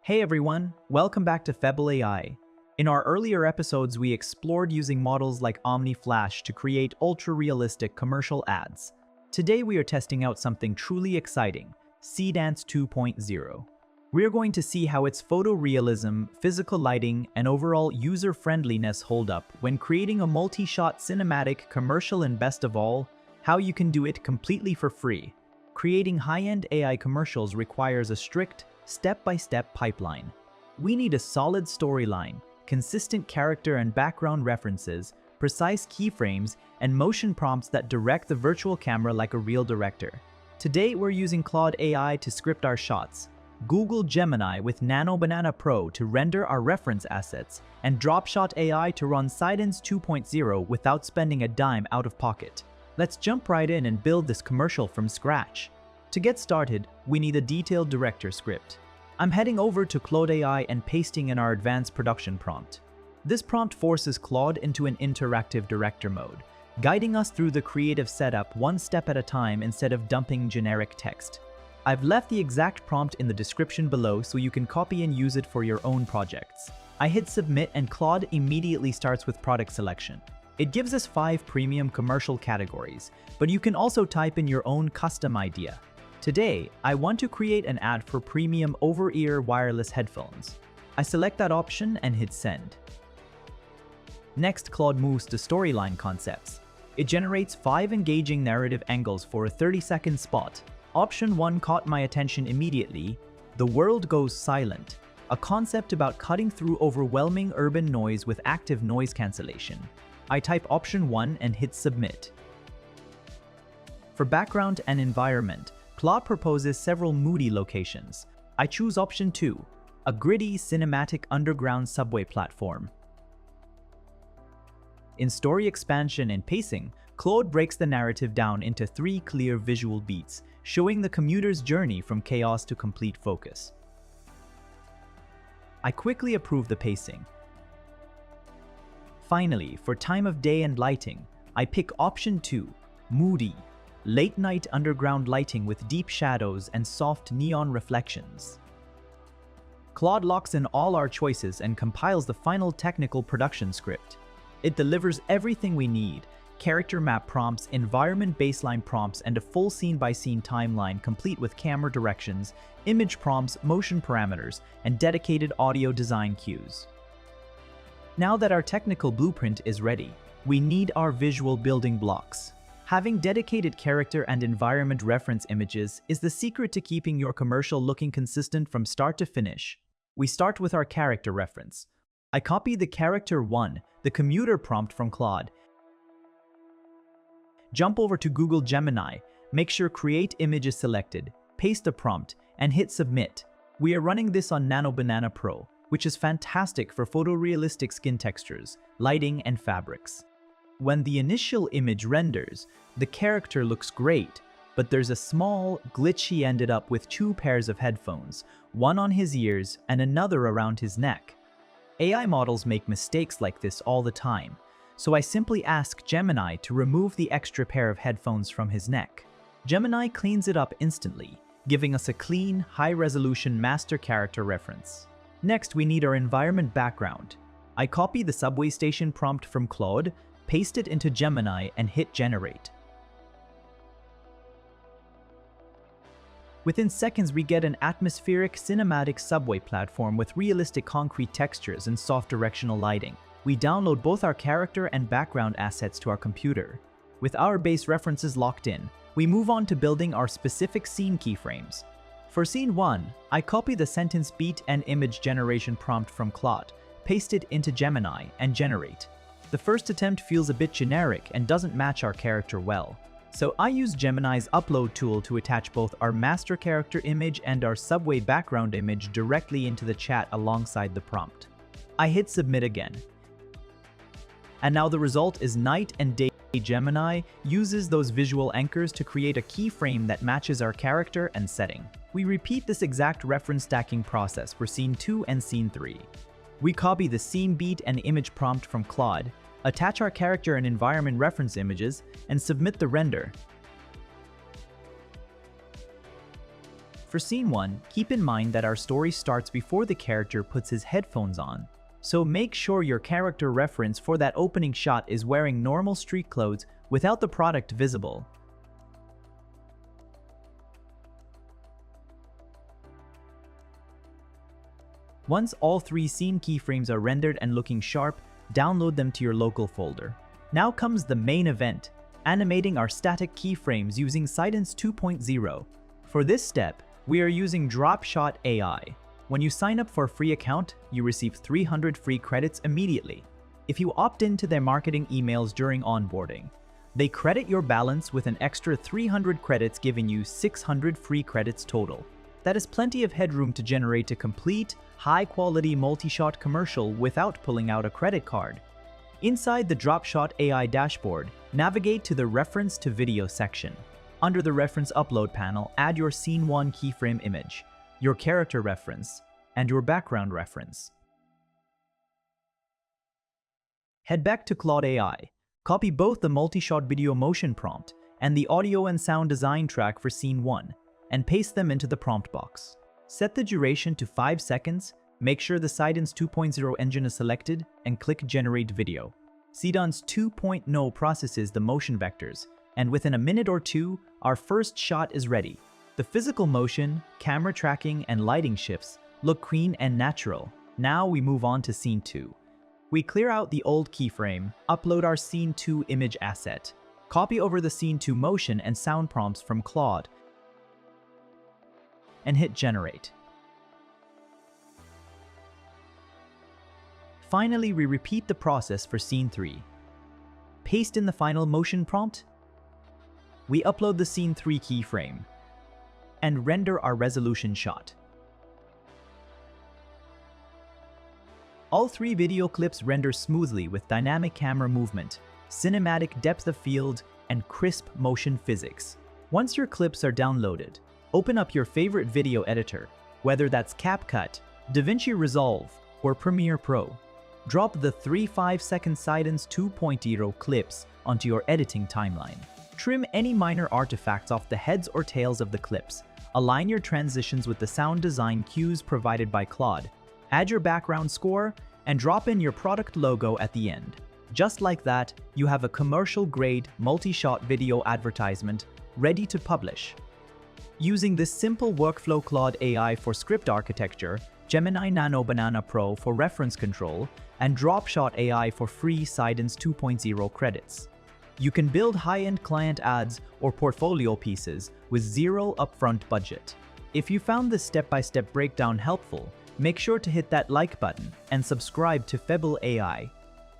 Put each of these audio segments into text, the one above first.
Hey everyone, welcome back to Febble AI. In our earlier episodes, we explored using models like Omni Flash to create ultra-realistic commercial ads. Today we are testing out something truly exciting, Seedance 2.0. We're going to see how its photorealism, physical lighting, and overall user-friendliness hold up when creating a multi-shot cinematic commercial, and best of all, how you can do it completely for free. Creating high-end AI commercials requires a strict, step-by-step pipeline. We need a solid storyline, consistent character and background references, precise keyframes, and motion prompts that direct the virtual camera like a real director. Today we're using Claude AI to script our shots, Google Gemini with Nano Banana Pro to render our reference assets, and Dropshot AI to run Seedance 2.0 without spending a dime out of pocket. Let's jump right in and build this commercial from scratch. To get started, we need a detailed director script. I'm heading over to Claude AI and pasting in our advanced production prompt. This prompt forces Claude into an interactive director mode, guiding us through the creative setup one step at a time instead of dumping generic text. I've left the exact prompt in the description below so you can copy and use it for your own projects. I hit submit and Claude immediately starts with product selection. It gives us 5 premium commercial categories, but you can also type in your own custom idea. Today, I want to create an ad for premium over-ear wireless headphones. I select that option and hit send. Next, Claude moves to storyline concepts. It generates 5 engaging narrative angles for a 30-second spot. Option 1 caught my attention immediately. The world goes silent, a concept about cutting through overwhelming urban noise with active noise cancellation. I type option 1 and hit submit. For background and environment, Claude proposes several moody locations. I choose option 2, a gritty, cinematic underground subway platform. In story expansion and pacing, Claude breaks the narrative down into 3 clear visual beats, showing the commuter's journey from chaos to complete focus. I quickly approve the pacing. Finally, for time of day and lighting, I pick option 2, moody, late-night underground lighting with deep shadows and soft neon reflections. Claude locks in all our choices and compiles the final technical production script. It delivers everything we need: character map prompts, environment baseline prompts, and a full scene-by-scene timeline complete with camera directions, image prompts, motion parameters, and dedicated audio design cues. Now that our technical blueprint is ready, we need our visual building blocks. Having dedicated character and environment reference images is the secret to keeping your commercial looking consistent from start to finish. We start with our character reference. I copy the character 1, the commuter prompt from Claude. Jump over to Google Gemini, make sure Create Image is selected, paste the prompt, and hit Submit. We are running this on Nano Banana Pro, which is fantastic for photorealistic skin textures, lighting, and fabrics. When the initial image renders, the character looks great, but there's a small glitch. He ended up with 2 pairs of headphones, one on his ears and another around his neck. AI models make mistakes like this all the time, so I simply ask Gemini to remove the extra pair of headphones from his neck. Gemini cleans it up instantly, giving us a clean, high-resolution master character reference. Next, we need our environment background. I copy the subway station prompt from Claude, paste it into Gemini, and hit generate. Within seconds, we get an atmospheric cinematic subway platform with realistic concrete textures and soft directional lighting. We download both our character and background assets to our computer. With our base references locked in, we move on to building our specific scene keyframes. For scene 1, I copy the sentence beat and image generation prompt from Claude, paste it into Gemini, and generate. The first attempt feels a bit generic and doesn't match our character well. So I use Gemini's upload tool to attach both our master character image and our subway background image directly into the chat alongside the prompt. I hit submit again. And now the result is night and day. Gemini uses those visual anchors to create a keyframe that matches our character and setting. We repeat this exact reference stacking process for scene 2 and scene 3. We copy the scene beat and image prompt from Claude, attach our character and environment reference images, and submit the render. For scene 1, keep in mind that our story starts before the character puts his headphones on. So make sure your character reference for that opening shot is wearing normal street clothes without the product visible. Once all 3 scene keyframes are rendered and looking sharp, download them to your local folder. Now comes the main event, animating our static keyframes using Seedance 2.0. For this step, we are using Dropshot AI. When you sign up for a free account, you receive 300 free credits immediately. If you opt into their marketing emails during onboarding, they credit your balance with an extra 300 credits, giving you 600 free credits total. That is plenty of headroom to generate a complete, high-quality multi-shot commercial without pulling out a credit card. Inside the Dropshot AI dashboard, navigate to the Reference to Video section. Under the Reference Upload panel, add your Scene 1 keyframe image, your character reference, and your background reference. Head back to Claude AI. Copy both the multi-shot video motion prompt and the audio and sound design track for Scene 1, and paste them into the prompt box. Set the duration to 5 seconds, make sure the Seedance 2.0 engine is selected, and click Generate Video. Seedance 2.0 processes the motion vectors, and within a minute or two, our first shot is ready. The physical motion, camera tracking, and lighting shifts look clean and natural. Now we move on to Scene 2. We clear out the old keyframe, upload our Scene 2 image asset, copy over the Scene 2 motion and sound prompts from Claude, and hit Generate. Finally, we repeat the process for Scene 3. Paste in the final motion prompt. We upload the Scene 3 keyframe and render our resolution shot. All 3 video clips render smoothly with dynamic camera movement, cinematic depth of field, and crisp motion physics. Once your clips are downloaded, open up your favorite video editor, whether that's CapCut, DaVinci Resolve, or Premiere Pro. Drop the 3 5-second Seedance 2.0 clips onto your editing timeline. Trim any minor artifacts off the heads or tails of the clips. Align your transitions with the sound design cues provided by Claude. Add your background score, and drop in your product logo at the end. Just like that, you have a commercial-grade, multi-shot video advertisement ready to publish. Using this simple workflow, Claude AI for script architecture, Gemini Nano Banana Pro for reference control, and Dropshot AI for free Seedance 2.0 credits. You can build high-end client ads or portfolio pieces with zero upfront budget. If you found this step-by-step breakdown helpful, make sure to hit that like button and subscribe to Febble AI.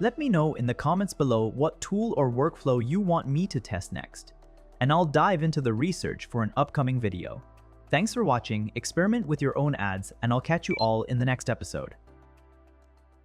Let me know in the comments below what tool or workflow you want me to test next, and I'll dive into the research for an upcoming video. Thanks for watching, experiment with your own ads, and I'll catch you all in the next episode.